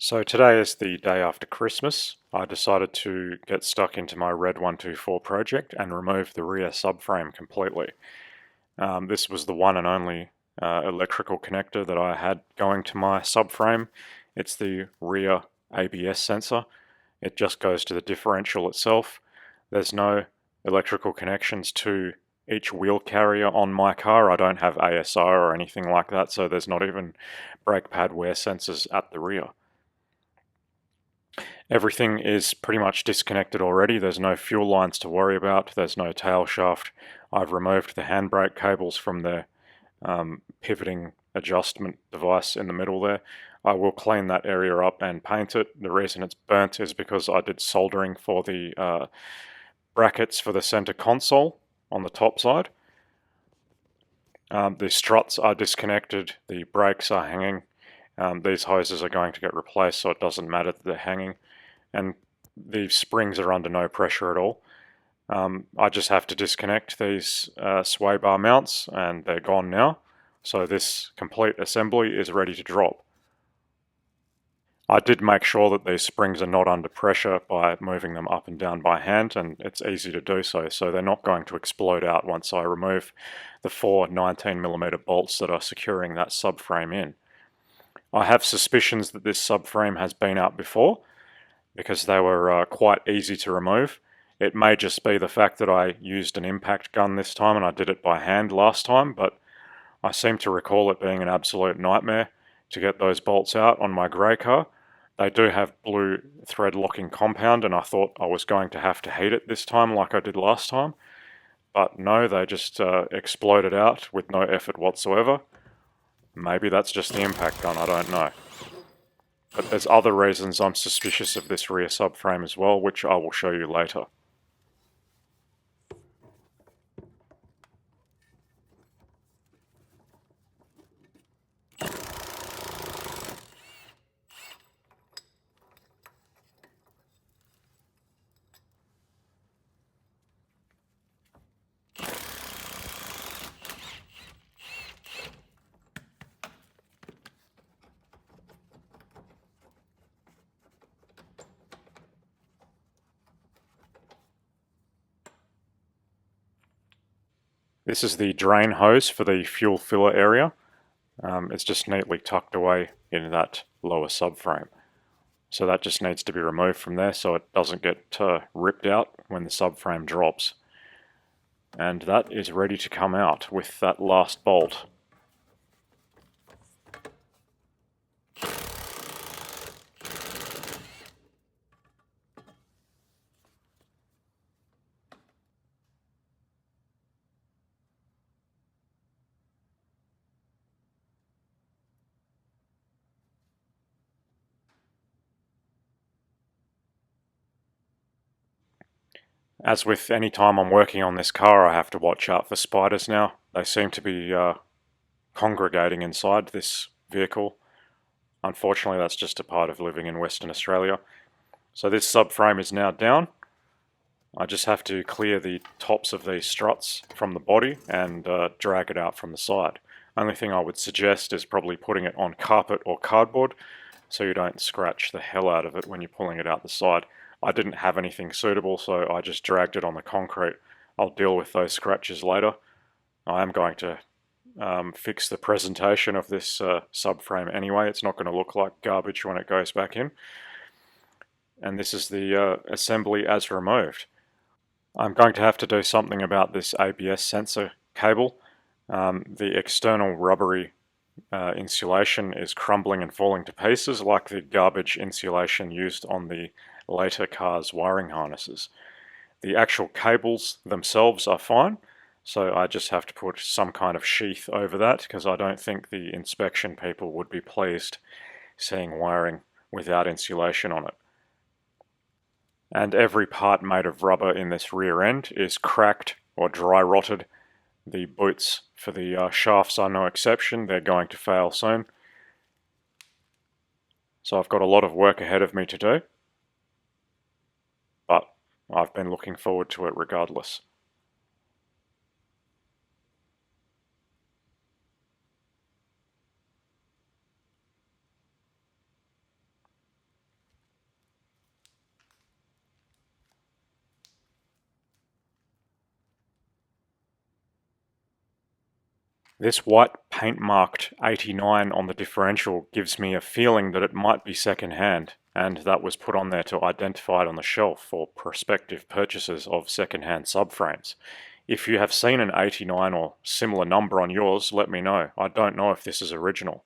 So today is the day after Christmas. I decided to get stuck into my W124 project and remove the rear subframe completely. This was the one and only electrical connector that I had going to my subframe. It's the rear ABS sensor. It just goes to the differential itself. There's no electrical connections to each wheel carrier on my car. I don't have ASR or anything like that, so there's not even brake pad wear sensors at the rear. Everything is pretty much disconnected already. There's no fuel lines to worry about. There's no tail shaft. I've removed the handbrake cables from the pivoting adjustment device in the middle there. I will clean that area up and paint it. The reason it's burnt is because I did soldering for the brackets for the center console on the top side. The struts are disconnected. The brakes are hanging. These hoses are going to get replaced, so it doesn't matter that they're hanging. And the springs are under no pressure at all. I just have to disconnect these sway bar mounts and they're gone now. So this complete assembly is ready to drop. I did make sure that these springs are not under pressure by moving them up and down by hand, and it's easy to do so, so they're not going to explode out once I remove the four 19mm bolts that are securing that subframe in. I have suspicions that this subframe has been out before, because they were quite easy to remove. It may just be the fact that I used an impact gun this time and I did it by hand last time, but I seem to recall it being an absolute nightmare to get those bolts out on my grey car. They do have blue thread locking compound, and I thought I was going to have to heat it this time like I did last time. But no, they just exploded out with no effort whatsoever. Maybe that's just the impact gun, I don't know. But there's other reasons I'm suspicious of this rear subframe as well, which I will show you later. This is the drain hose for the fuel filler area. It's just neatly tucked away in that lower subframe. So that just needs to be removed from there so it doesn't get ripped out when the subframe drops. And that is ready to come out with that last bolt. As with any time I'm working on this car, I have to watch out for spiders now. They seem to be congregating inside this vehicle. Unfortunately, that's just a part of living in Western Australia. So this subframe is now down. I just have to clear the tops of these struts from the body and drag it out from the side. Only thing I would suggest is probably putting it on carpet or cardboard so you don't scratch the hell out of it when you're pulling it out the side. I didn't have anything suitable, so I just dragged it on the concrete. I'll deal with those scratches later. I am going to fix the presentation of this subframe anyway. It's not going to look like garbage when it goes back in. And this is the assembly as removed. I'm going to have to do something about this ABS sensor cable. The external rubbery insulation is crumbling and falling to pieces like the garbage insulation used on the later cars' wiring harnesses. The actual cables themselves are fine, so I just have to put some kind of sheath over that because I don't think the inspection people would be pleased seeing wiring without insulation on it. And every part made of rubber in this rear end is cracked or dry rotted. The boots for the shafts are no exception. They're going to fail soon. So I've got a lot of work ahead of me to do, but I've been looking forward to it regardless. This white paint-marked 89 on the differential gives me a feeling that it might be second-hand, and that was put on there to identify it on the shelf for prospective purchasers of second-hand subframes. If you have seen an 89 or similar number on yours, let me know. I don't know if this is original.